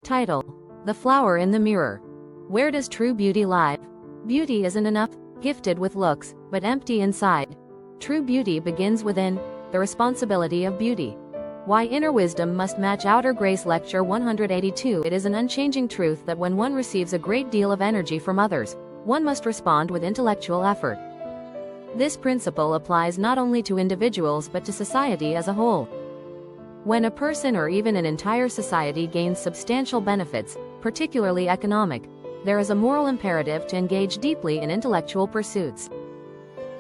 Title: The Flower in the Mirror. Where does true beauty lie? Beauty isn't enough, gifted with looks, but empty inside. True beauty begins within. The responsibility of beauty. Why inner wisdom must match outer grace. Lecture 182. It is an unchanging truth that when one receives a great deal of energy from others, one must respond with intellectual effort. This principle applies not only to individuals but to society as a whole. When a person or even an entire society gains substantial benefits, particularly economic, there is a moral imperative to engage deeply in intellectual pursuits.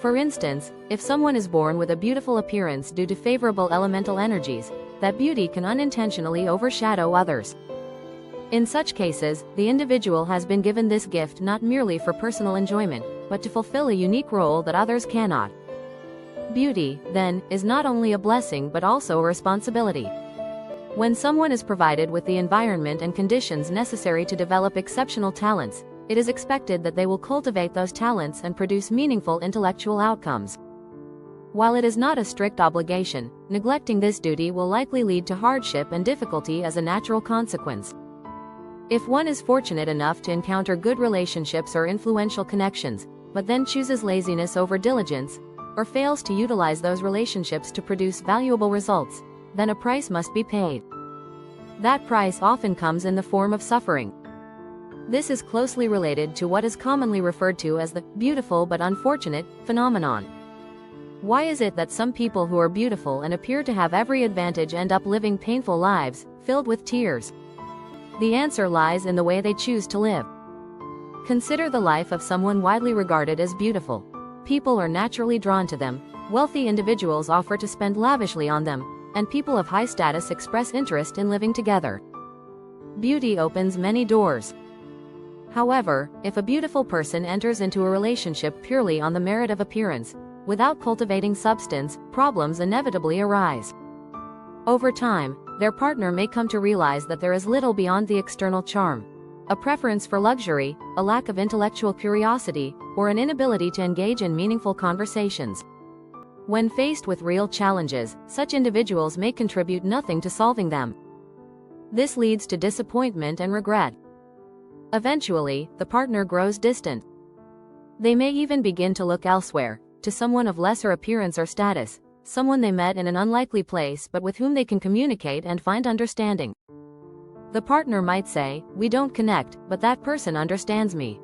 For instance, if someone is born with a beautiful appearance due to favorable elemental energies, that beauty can unintentionally overshadow others. In such cases, the individual has been given this gift not merely for personal enjoyment, but to fulfill a unique role that others cannot. Beauty, then, is not only a blessing but also a responsibility. When someone is provided with the environment and conditions necessary to develop exceptional talents, it is expected that they will cultivate those talents and produce meaningful intellectual outcomes. While it is not a strict obligation, neglecting this duty will likely lead to hardship and difficulty as a natural consequence. If one is fortunate enough to encounter good relationships or influential connections, but then chooses laziness over diligence, or fails to utilize those relationships to produce valuable results, then a price must be paid. That price often comes in the form of suffering. This is closely related to what is commonly referred to as the beautiful but unfortunate phenomenon. Why is it that some people who are beautiful and appear to have every advantage end up living painful lives, filled with tears? The answer lies in the way they choose to live. Consider the life of someone widely regarded as beautiful. People are naturally drawn to them, wealthy individuals offer to spend lavishly on them, and people of high status express interest in living together. Beauty opens many doors. However, if a beautiful person enters into a relationship purely on the merit of appearance, without cultivating substance, problems inevitably arise. Over time, their partner may come to realize that there is little beyond the external charm. A preference for luxury, a lack of intellectual curiosity, or an inability to engage in meaningful conversations. When faced with real challenges, such individuals may contribute nothing to solving them. This leads to disappointment and regret. Eventually, the partner grows distant. They may even begin to look elsewhere, to someone of lesser appearance or status, someone they met in an unlikely place but with whom they can communicate and find understanding. The partner might say, "We don't connect, but that person understands me."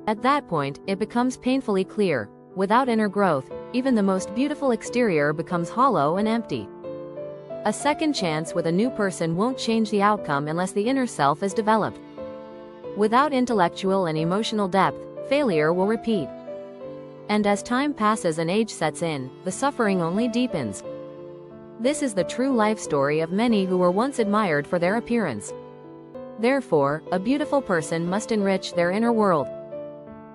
At that point, it becomes painfully clear, without inner growth, even the most beautiful exterior becomes hollow and empty. A second chance with a new person won't change the outcome unless the inner self is developed. Without intellectual and emotional depth, failure will repeat. And as time passes and age sets in, the suffering only deepens. This is the true life story of many who were once admired for their appearance. Therefore, a beautiful person must enrich their inner world.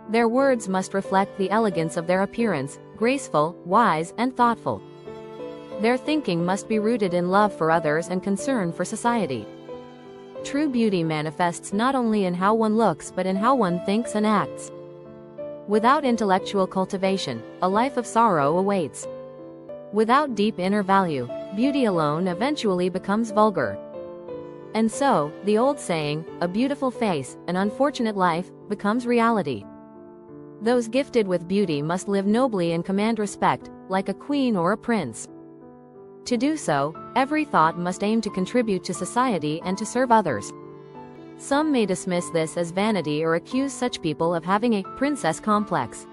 Their words must reflect the elegance of their appearance, graceful, wise, and thoughtful. Their thinking must be rooted in love for others and concern for society. True beauty manifests not only in how one looks but in how one thinks and acts. Without intellectual cultivation, a life of sorrow awaits. Without deep inner value, beauty alone eventually becomes vulgar. And so, the old saying, "A beautiful face, an unfortunate life," becomes reality. Those gifted with beauty must live nobly and command respect, like a queen or a prince. To do so, every thought must aim to contribute to society and to serve others. Some may dismiss this as vanity or accuse such people of having a princess complex.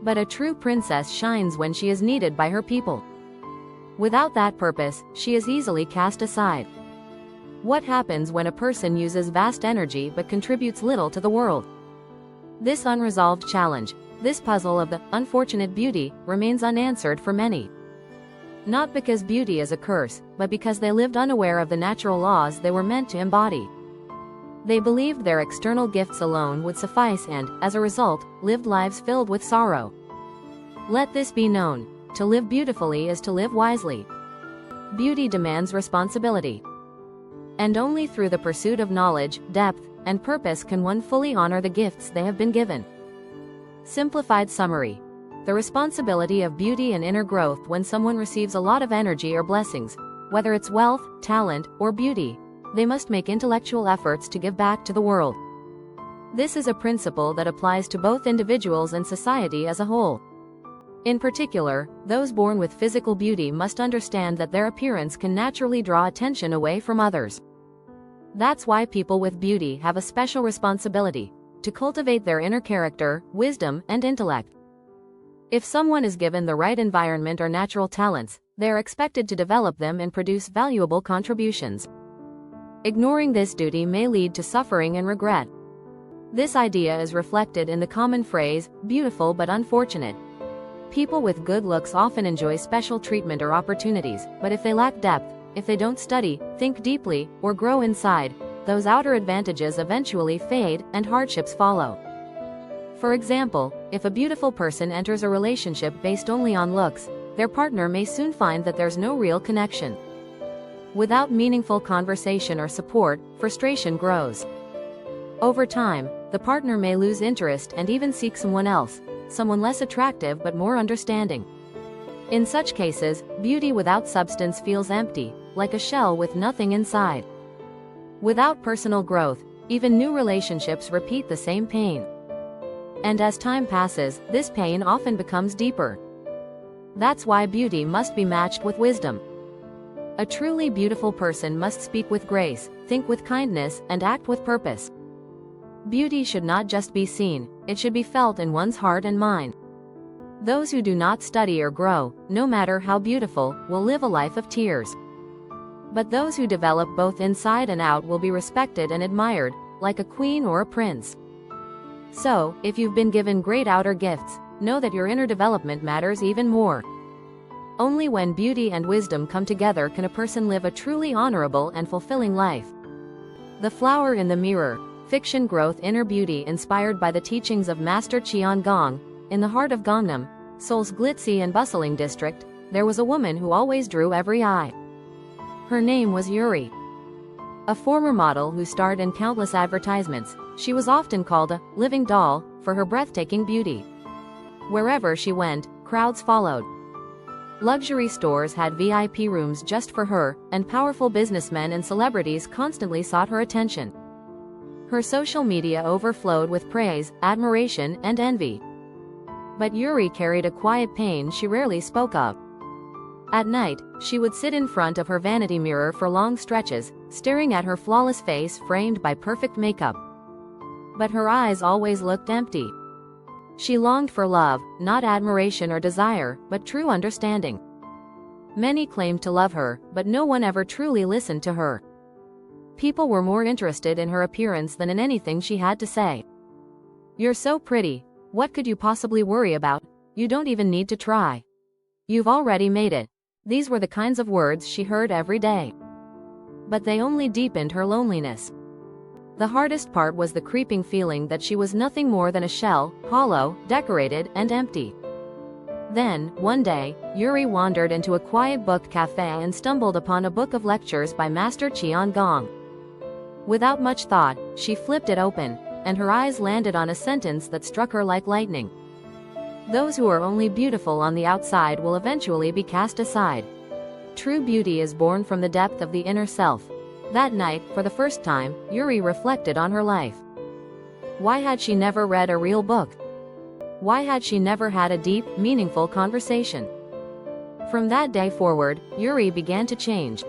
But a true princess shines when she is needed by her people. Without that purpose, she is easily cast aside. What happens when a person uses vast energy but contributes little to the world? This unresolved challenge, this puzzle of the unfortunate beauty, remains unanswered for many. Not because beauty is a curse, but because they lived unaware of the natural laws they were meant to embody. They believed their external gifts alone would suffice and, as a result, lived lives filled with sorrow. Let this be known: to live beautifully is to live wisely. Beauty demands responsibility. And only through the pursuit of knowledge, depth, and purpose can one fully honor the gifts they have been given. Simplified summary. The responsibility of beauty and inner growth. When someone receives a lot of energy or blessings, whether it's wealth, talent, or beauty, they must make intellectual efforts to give back to the world. This is a principle that applies to both individuals and society as a whole. In particular, those born with physical beauty must understand that their appearance can naturally draw attention away from others. That's why people with beauty have a special responsibility to cultivate their inner character, wisdom, and intellect. If someone is given the right environment or natural talents, they are expected to develop them and produce valuable contributions. Ignoring this duty may lead to suffering and regret. This idea is reflected in the common phrase, beautiful but unfortunate. People with good looks often enjoy special treatment or opportunities, but if they lack depth, if they don't study, think deeply, or grow inside, those outer advantages eventually fade and hardships follow. For example, if a beautiful person enters a relationship based only on looks, their partner may soon find that there's no real connection. Without meaningful conversation or support, frustration grows. Over time, the partner may lose interest and even seek someone else, someone less attractive but more understanding. In such cases, beauty without substance feels empty, like a shell with nothing inside. Without personal growth, even new relationships repeat the same pain. And as time passes, this pain often becomes deeper. That's why beauty must be matched with wisdom. A truly beautiful person must speak with grace, think with kindness, and act with purpose. Beauty should not just be seen, it should be felt in one's heart and mind. Those who do not study or grow, no matter how beautiful, will live a life of tears. But those who develop both inside and out will be respected and admired, like a queen or a prince. So, if you've been given great outer gifts, know that your inner development matters even more. Only when beauty and wisdom come together can a person live a truly honorable and fulfilling life. The Flower in the Mirror, fiction growth inner beauty inspired by the teachings of Master CHEON GONG. In the heart of Gangnam, Seoul's glitzy and bustling district, there was a woman who always drew every eye. Her name was Yuri. A former model who starred in countless advertisements, she was often called a living doll for her breathtaking beauty. Wherever she went, crowds followed. Luxury stores had VIP rooms just for her, and powerful businessmen and celebrities constantly sought her attention. Her social media overflowed with praise, admiration, and envy. But Yuri carried a quiet pain she rarely spoke of. At night, she would sit in front of her vanity mirror for long stretches, staring at her flawless face framed by perfect makeup. But her eyes always looked empty. She longed for love, not admiration or desire, but true understanding. Many claimed to love her, but no one ever truly listened to her. People were more interested in her appearance than in anything she had to say. "You're so pretty. What could you possibly worry about? You don't even need to try. You've already made it." These were the kinds of words she heard every day. But they only deepened her loneliness. The hardest part was the creeping feeling that she was nothing more than a shell, hollow, decorated, and empty. Then, one day, Yuri wandered into a quiet book cafe and stumbled upon a book of lectures by Master CHEON GONG. Without much thought, she flipped it open, and her eyes landed on a sentence that struck her like lightning. "Those who are only beautiful on the outside will eventually be cast aside. True beauty is born from the depth of the inner self." That night, for the first time, Yuri reflected on her life. Why had she never read a real book? Why had she never had a deep, meaningful conversation? From that day forward, Yuri began to change.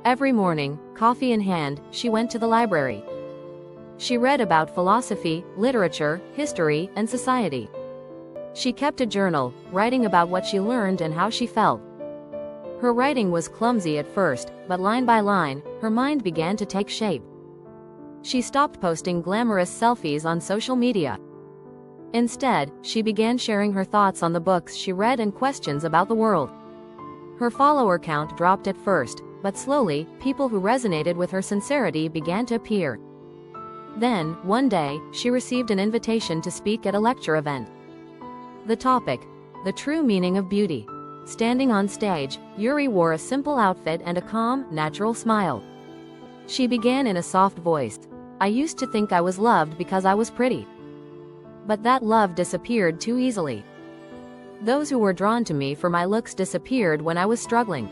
Every morning, coffee in hand, she went to the library. She read about philosophy, literature, history, and society. She kept a journal, writing about what she learned and how she felt. Her writing was clumsy at first, but line by line, her mind began to take shape. She stopped posting glamorous selfies on social media. Instead, she began sharing her thoughts on the books she read and questions about the world. Her follower count dropped at first, but slowly, people who resonated with her sincerity began to appear. Then, one day, she received an invitation to speak at a lecture event. The topic: the true meaning of beauty. Standing on stage, Yuri wore a simple outfit and a calm, natural smile. She began in a soft voice. "I used to think I was loved because I was pretty. But that love disappeared too easily. Those who were drawn to me for my looks disappeared when I was struggling.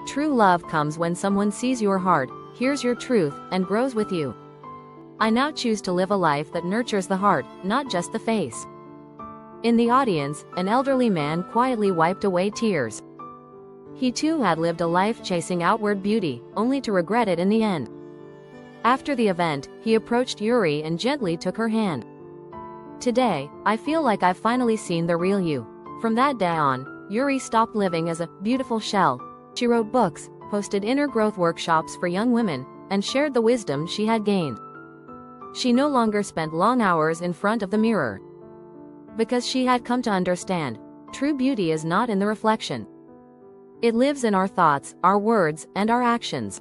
True love comes when someone sees your heart, hears your truth, and grows with you. I now choose to live a life that nurtures the heart, not just the face." In the audience, an elderly man quietly wiped away tears. He too had lived a life chasing outward beauty, only to regret it in the end. After the event, he approached Yuri and gently took her hand. "Today, I feel like I've finally seen the real you." From that day on, Yuri stopped living as a beautiful shell. She wrote books, hosted inner growth workshops for young women, and shared the wisdom she had gained. She no longer spent long hours in front of the mirror, because she had come to understand, true beauty is not in the reflection. It lives in our thoughts, our words, and our actions.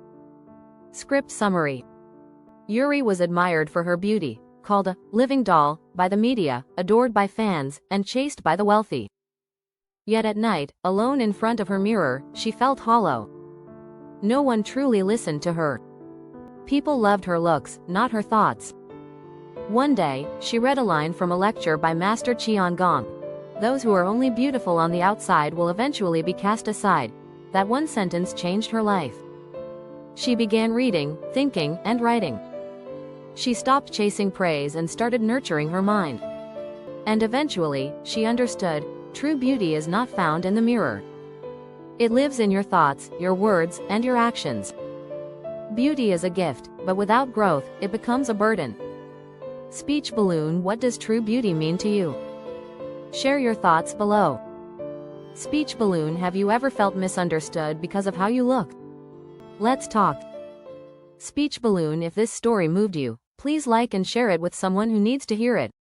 Script summary. Yuri was admired for her beauty, called a living doll by the media, adored by fans, and chased by the wealthy. Yet at night, alone in front of her mirror, she felt hollow. No one truly listened to her. People loved her looks, not her thoughts. One day, she read a line from a lecture by Master CHEON GONG. "Those who are only beautiful on the outside will eventually be cast aside." That one sentence changed her life. She began reading, thinking, and writing. She stopped chasing praise and started nurturing her mind. And eventually, she understood, true beauty is not found in the mirror. It lives in your thoughts, your words, and your actions. Beauty is a gift, but without growth, it becomes a burden. Speech balloon. What does true beauty mean to you? Share your thoughts below. Speech balloon. Have you ever felt misunderstood because of how you look? Let's talk. Speech balloon. If this story moved you, please like and share it with someone who needs to hear it.